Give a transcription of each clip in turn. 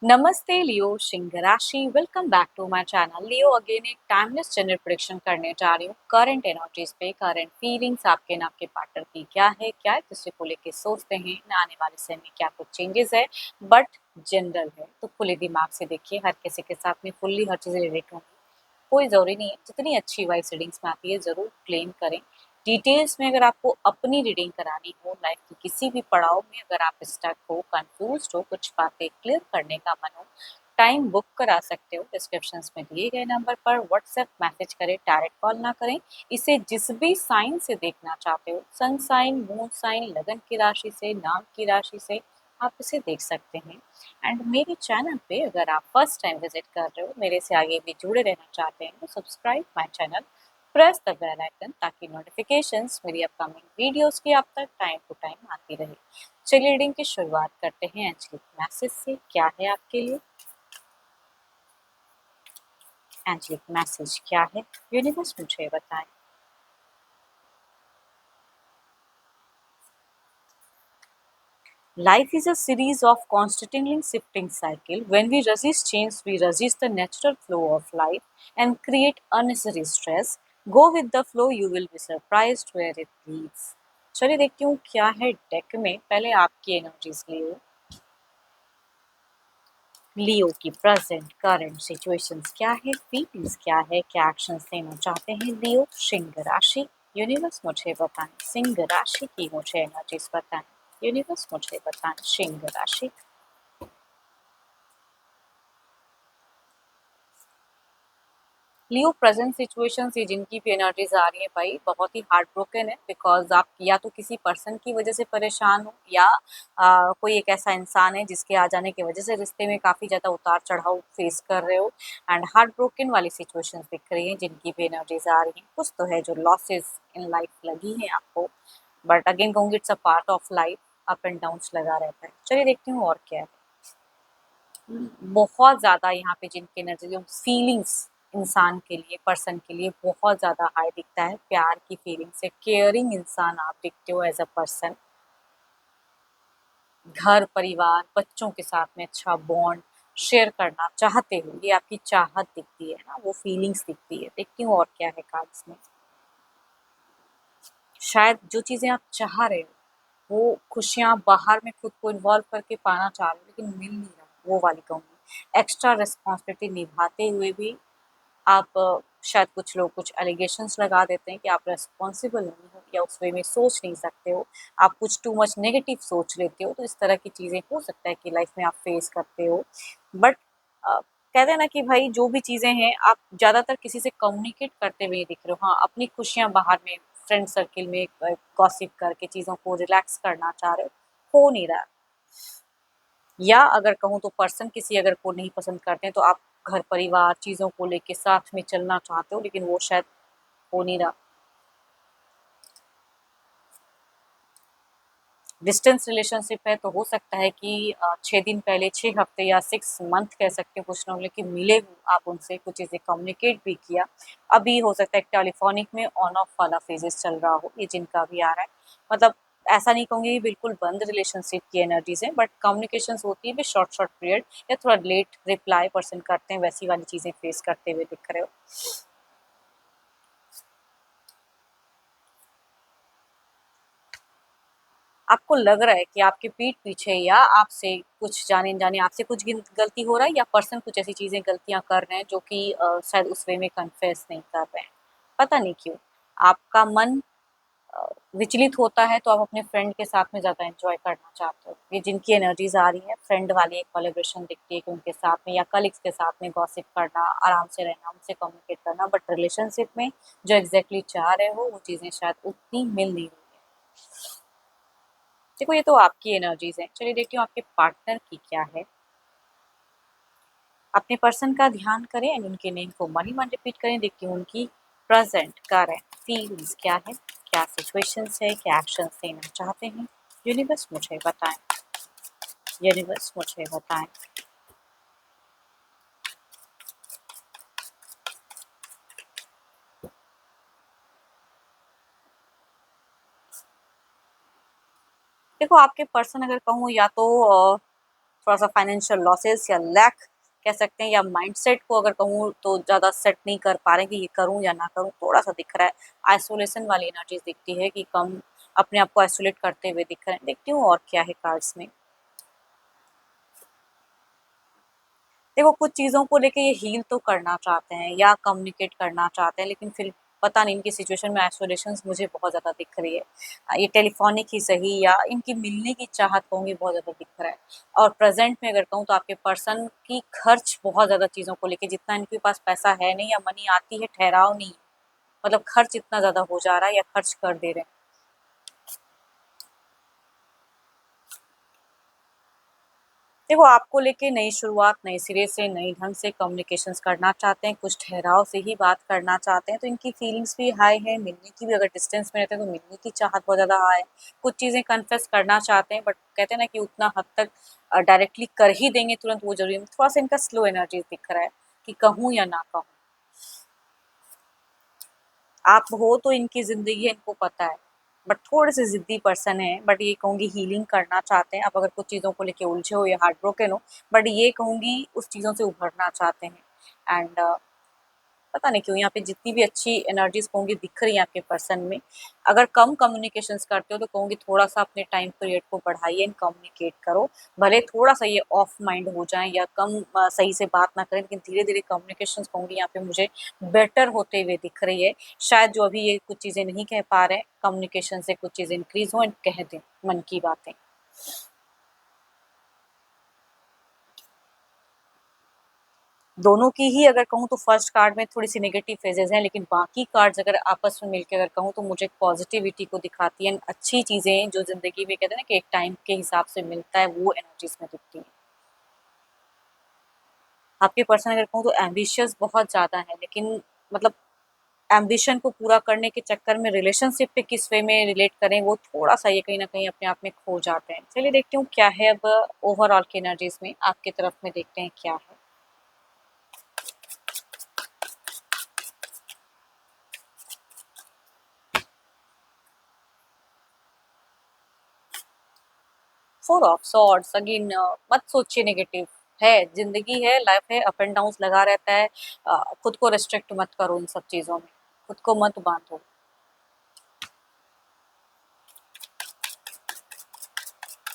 नमस्ते लियो सिंह राशि। Welcome back to my channel. Leo again एक टाइमलेस जनरल प्रेडिक्शन करने जा रही हूँ करंट एनर्जीज पे। करंट फीलिंग्स आपके ना आपके पार्टनर की क्या है, क्या एक दूसरे को लेके सोचते हैं ना, आने वाले समय में क्या कुछ चेंजेस है, बट जनरल है तो खुले दिमाग से देखिए। हर किसी के साथ में फुल्ली हर चीज़ें रिलेट होंगी, कोई ज़रूरी नहीं है। जितनी अच्छी वाइस रीडिंग्स में आती है ज़रूर क्लेम करें। डिटेल्स में अगर आपको अपनी रीडिंग करानी हो, लाइफ की किसी भी पड़ाव में अगर आप स्टक हो, कंफ्यूज हो, कुछ बातें क्लियर करने का मन हो, टाइम बुक करा सकते हो। डिस्क्रिप्शन में दिए गए नंबर पर व्हाट्सएप मैसेज करें, डायरेक्ट कॉल ना करें। इसे जिस भी साइन से देखना चाहते हो, सन साइन, मून साइन, लगन की राशि से, नाम की राशि से, आप इसे देख सकते हैं। एंड मेरे चैनल पे अगर आप फर्स्ट टाइम विजिट कर रहे हो, मेरे से आगे भी जुड़े रहना चाहते हैं, तो subscribe my channel, press the bell icon, ताकि नोटिफिकेशंस मेरी अपकमिंग वीडियोस की आप तक टाइम टू टाइम आती रहे। चलिए रीडिंग की शुरुआत करते हैं एंजलिक मैसेज से। क्या है आपके लिए एंजलिक मैसेज, क्या है यूनिवर्स मुझे बताएं। Life is a series of constantly shifting cycle. When we resist change, we resist the natural flow of life and create unnecessary stress. Go with the flow, you will be surprised where it leads. चलिए देखती हूँ क्या है deck में। पहले आपकी energies लियो की present current situations क्या है, फीलिंग्स क्या है, क्या एक्शंस लेना चाहते हैं लियो सिंह राशि। यूनिवर्स मुझे बताएं, सिंह राशि की मुझे एनर्जीज बताएं। यूनिवर्स मुझे बताएं, सिंह राशि। लियो प्रेजेंट सिचुएशन से जिनकी भी एनर्जीज आ रही है भाई, बहुत ही हार्ट ब्रोकन है। बिकॉज आप या तो किसी पर्सन की वजह से परेशान हो, या कोई एक ऐसा इंसान है जिसके आ जाने की वजह से रिश्ते में काफ़ी ज़्यादा उतार चढ़ाव फेस कर रहे हो। एंड हार्ट ब्रोकन वाली सिचुएशंस दिख रही हैं जिनकी भी एनर्जीज आ रही हैं। कुछ तो है जो लॉसेस इन लाइफ लगी हैं आपको, बट अगेन कहूँगी it's a part of life. Up and downs लगा रहता है। चलिए देखती हूँ और क्या है। बहुत ज़्यादा यहाँ पे जिनकी एनर्जी फीलिंग्स इंसान के लिए, पर्सन के लिए बहुत ज़्यादा हाई दिखता है। प्यार की फीलिंग से केयरिंग इंसान आप दिखते हो एज अ पर्सन। घर परिवार बच्चों के साथ में अच्छा बॉन्ड शेयर करना चाहते हो, ये आपकी चाहत दिखती है ना, वो फीलिंग्स दिखती है। देखती हूँ और क्या है कार्ड्स में। शायद जो चीज़ें आप चाह रहे हो, वो खुशियाँ बाहर में खुद को इन्वॉल्व करके पाना चाह रहे हो, लेकिन मिल नहीं रहा, वो वाली कहूँगी। एक्स्ट्रा रिस्पॉन्सिबिलिटी निभाते हुए भी आप शायद कुछ लोग कुछ एलिगेशंस लगा देते हैं कि आप रिस्पॉन्सिबल नहीं हो, या उस वे में सोच नहीं सकते हो, आप कुछ टू मच नेगेटिव सोच लेते हो। तो इस तरह की चीज़ें हो सकता है कि लाइफ में आप फेस करते हो। बट कहते हैं ना कि भाई जो भी चीज़ें हैं, आप ज़्यादातर किसी से कम्युनिकेट करते हुए दिख रहे हो। हाँ, अपनी खुशियाँ बाहर में फ्रेंड सर्किल में गॉसिप करके चीज़ों को रिलैक्स करना चाह रहे हो नहीं रहा। या अगर कहूँ तो पर्सन किसी अगर को नहीं पसंद करते हैं, तो आप घर परिवार चीज़ों को लेके साथ में चलना चाहते हो, लेकिन वो शायद हो नहीं रहा। डिस्टेंस रिलेशनशिप है तो हो सकता है कि 6 दिन पहले, 6 हफ्ते या 6 मंथ कह सकते हैं, कुछ ना बोले कि मिले हो आप उनसे, कुछ चीज़ें कम्युनिकेट भी किया। अभी हो सकता है टेलीफोनिक में ऑन ऑफ वाला फेजेस चल रहा हो, ये जिनका भी आ रहा है। मतलब ऐसा नहीं कहूँगी कि बिल्कुल बंद रिलेशनशिप की एनर्जीज है, बट कम्युनिकेशन होती है भी शॉर्ट शॉर्ट पीरियड, या थोड़ा लेट रिप्लाई पर्सन करते हैं, वैसी वाली चीज़ें फेस करते हुए दिख रहे हो। आपको लग रहा है कि आपके पीठ पीछे या आपसे कुछ जाने अनजाने आपसे कुछ गलती हो रहा है, या पर्सन कुछ ऐसी चीज़ें गलतियाँ कर रहे हैं जो कि शायद उस वे में कन्फेस नहीं कर रहे हैं। पता नहीं क्यों आपका मन अ, विचलित होता है, तो आप अपने फ्रेंड के साथ में ज़्यादा एन्जॉय करना चाहते हो। ये जिनकी एनर्जीज़ आ रही हैं, फ्रेंड वाली एक कोलैबोरेशन दिखती है कि उनके साथ में या कलीग्स के साथ में गॉसिप करना, आराम से रहना, उनसे कम्युनिकेट करना। बट रिलेशनशिप में जो एग्ज़ैक्टली चाह रहे हो, वो चीज़ें शायद उतनी मिल नहीं रही हैं। देखो ये तो आपकी एनर्जीज है। चलिए देखती हूँ आपके पार्टनर की क्या है। अपने पर्सन का ध्यान करें एंड उनके नेम को मन ही मन रिपीट करें। देखती हूँ उनकी प्रेजेंट करंट फीलिंग्स क्या है, क्या सिचुएशंस है, क्या एक्शंस लेना चाहते हैं। यूनिवर्स मुझे बताएं, यूनिवर्स मुझे बताएं। देखो आपके पर्सन अगर कहूँ, या तो थोड़ा सा फाइनेंशियल लॉसेस या लैक कह सकते हैं, या माइंडसेट को अगर कहूँ तो ज़्यादा सेट नहीं कर पा रहे कि ये करूँ या ना करूँ, थोड़ा सा दिख रहा है। आइसोलेशन वाली एनर्जीज दिखती है कि कम अपने आप को आइसोलेट करते हुए दिख रहे हैं। देखती हूँ और क्या है कार्ड्स में। देखो कुछ चीज़ों को लेके ये हील तो करना चाहते हैं या कम्युनिकेट करना चाहते हैं, लेकिन फिर पता नहीं इनकी सिचुएशन में आइसोलेशंस मुझे बहुत ज़्यादा दिख रही है। ये टेलीफ़ोनिक ही सही या इनकी मिलने की चाहत कहूँगी बहुत ज़्यादा दिख रहा है। और प्रेज़ेंट में अगर कहूँ तो आपके पर्सन की खर्च बहुत ज़्यादा चीज़ों को लेके, जितना इनके पास पैसा है नहीं या मनी आती है ठहराव नहीं, मतलब खर्च इतना ज़्यादा हो जा रहा है या खर्च कर दे रहे हैं। देखो आपको लेके नई शुरुआत, नए सिरे से, नए ढंग से कम्युनिकेशंस करना चाहते हैं, कुछ ठहराव से ही बात करना चाहते हैं, तो इनकी फीलिंग्स भी हाई है, मिलने की भी अगर डिस्टेंस में रहते हैं तो मिलने की चाहत बहुत ज़्यादा हाई है। कुछ चीज़ें कन्फेस करना चाहते हैं बट कहते हैं ना कि उतना हद तक डायरेक्टली कर ही देंगे तुरंत वो ज़रूरी नहीं, थोड़ा-सा इनका स्लो एनर्जी दिख रहा है कि कहूँ या ना कहूँ। आप हो तो इनकी ज़िंदगी है, इनको पता है, बट थोड़े-से ज़िद्दी पर्सन हैं, बट ये कहूँगी हीलिंग करना चाहते हैं। आप अगर कुछ चीज़ों को लेके उलझे हो या हार्ट ब्रोकन हो, बट ये कहूँगी उस चीज़ों से उभरना चाहते हैं। एंड पता नहीं क्यों यहाँ पे जितनी भी अच्छी एनर्जीज़ कहूँगी दिख रही हैं आपके पर्सन में। अगर कम कम्युनिकेशंस करते हो तो कहूँगी थोड़ा-सा अपने टाइम पीरियड को बढ़ाइए एंड कम्युनिकेट करो। भले थोड़ा-सा ये ऑफ माइंड हो जाएँ या कम सही से बात ना करें, लेकिन धीरे-धीरे कम्युनिकेशंस कहूँगी यहाँ पे मुझे बेटर होते हुए दिख रही है। शायद जो अभी ये कुछ चीज़ें नहीं कह पा रहे हैं, कम्युनिकेशन से कुछ चीज़ें इंक्रीज़ हों एंड कह दें मन की बातें। दोनों की ही अगर कहूँ तो फर्स्ट कार्ड में थोड़ी-सी नेगेटिव फेजेज़ हैं, लेकिन बाकी कार्ड्स अगर आपस में मिलके अगर कहूँ तो मुझे पॉज़िटिविटी को दिखाती हैं, अच्छी चीज़ें जो ज़िंदगी में कहते हैं ना कि एक टाइम के हिसाब से मिलता है, वो एनर्जीज़ में दिखती हैं। आपके पर्सन अगर कहूँ तो एम्बिशियस बहुत ज़्यादा है, लेकिन मतलब एम्बिशन को पूरा करने के चक्कर में रिलेशनशिप पे किस वे में रिलेट करें, वो थोड़ा-सा ये कहीं न कहीं अपने आप में खो जाते हैं। चलिए देखती हूँ क्या है अब ओवरऑल की एनर्जीज़ में, आपकी तरफ में देखते हैं क्या है। फोर ऑफ सॉर्ड्स अगेन, मत सोचिए नेगेटिव है, जिंदगी है, लाइफ है, अप एंड डाउन्स लगा रहता है। खुद को रिस्ट्रिक्ट मत करो इन सब चीजों में, खुद को मत बांधो।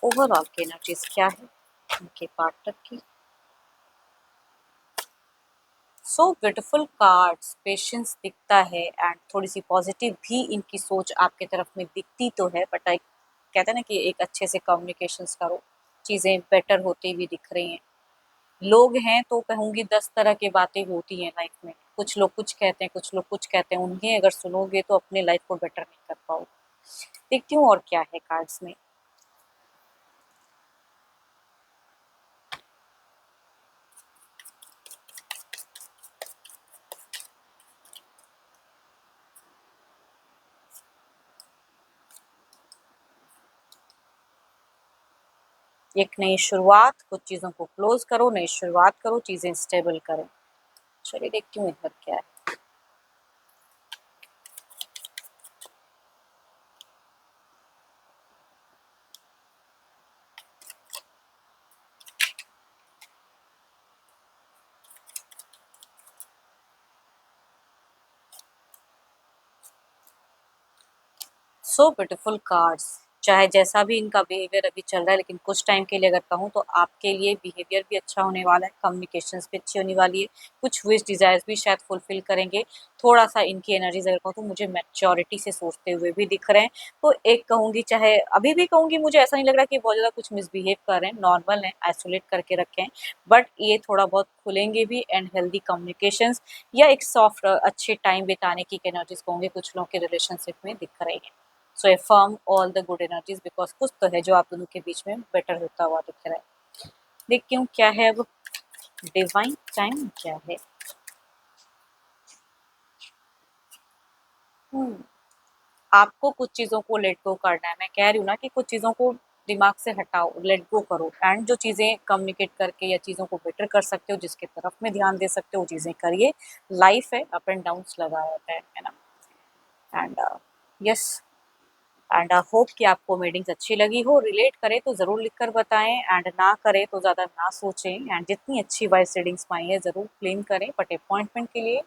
ओवरऑल की एनर्जीज क्या है उनके पार्टनर की। सो ब्यूटीफुल कार्ड्स, पेशेंस दिखता है एंड थोड़ी सी पॉजिटिव भी इनकी सोच आपके तरफ में दिखती तो है, बट कहते हैं ना कि एक अच्छे से कम्युनिकेशंस करो, चीज़ें बेटर होती हुई दिख रही हैं। लोग हैं तो कहूँगी 10 तरह की बातें होती हैं लाइफ में। कुछ लोग कुछ कहते हैं, कुछ लोग कुछ कहते हैं, उन्हें अगर सुनोगे तो अपने लाइफ को बेटर नहीं कर पाओगे। देखती हूँ और क्या है कार्ड्स में। एक नई शुरुआत, कुछ चीज़ों को क्लोज़ करो, नई शुरुआत करो, चीज़ें स्टेबल करें। चलिए देखती हूँ इधर क्या है। सो ब्यूटीफुल कार्ड्स, चाहे जैसा भी इनका बिहेवियर अभी चल रहा है, लेकिन कुछ टाइम के लिए अगर कहूँ तो आपके लिए बिहेवियर भी अच्छा होने वाला है, कम्युनिकेशंस भी अच्छी होने वाली है, कुछ विश डिजायर्स भी शायद फुलफिल करेंगे। थोड़ा सा इनकी एनर्जीज अगर कहूँ तो मुझे मैच्योरिटी से सोचते हुए भी दिख रहे हैं। तो एक कहूँगी, चाहे अभी भी कहूँगी, मुझे ऐसा नहीं लग रहा कि बहुत ज़्यादा कुछ मिसबिहेव कर रहे हैं, नॉर्मल है, आइसोलेट करके रखें, बट ये थोड़ा बहुत खुलेंगे भी एंड हेल्दी कम्युनिकेशंस या एक सॉफ्ट अच्छे टाइम बिताने की एनर्जीज कहूँगी कुछ लोगों के रिलेशनशिप में दिख रही है। सो affirm all the good energies because कुछ तो है जो आप दोनों के बीच में बेटर होता हुआ दिख रहा है। देखती हूँ क्या है अब डिवाइन टाइम क्या है? हुँ, आपको कुछ चीज़ों को लेट गो करना है। मैं कह रही हूँ ना कि कुछ चीज़ों को दिमाग से हटाओ, लेट गो करो एंड जो चीज़ें कम्युनिकेट करके या चीज़ों को बेटर कर सकते हो, जिसके तरफ में ध्यान दे सकते हो, वो चीज़ें करिए। लाइफ है, अप एंड डाउन्स लगा रहता है ना? एंड यस, एंड होप कि आपको मीटिंग्स अच्छी लगी हो। रिलेट करे तो ज़रूर लिख कर बताएँ एंड ना करे तो ज़्यादा ना सोचें एंड जितनी अच्छी वॉइस रीडिंग्स पाई है ज़रूर क्लेम करें। बट अपॉइंटमेंट के लिए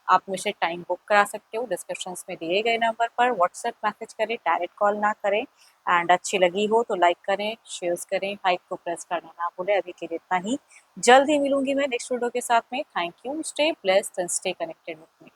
आप मुझसे टाइम बुक करा सकते हो। डिस्क्रिप्शंस में दिए गए नंबर पर व्हाट्सएप मैसेज करें, डायरेक्ट कॉल ना करें। एंड अच्छी लगी हो तो लाइक करें, शेयर्स करें, हाइप को प्रेस करना ना भूलें। अभी के लिए इतना ही। जल्द ही मिलूंगी मैं नेक्स्ट वीडियो के साथ में। Thank you, stay blessed and stay connected with me.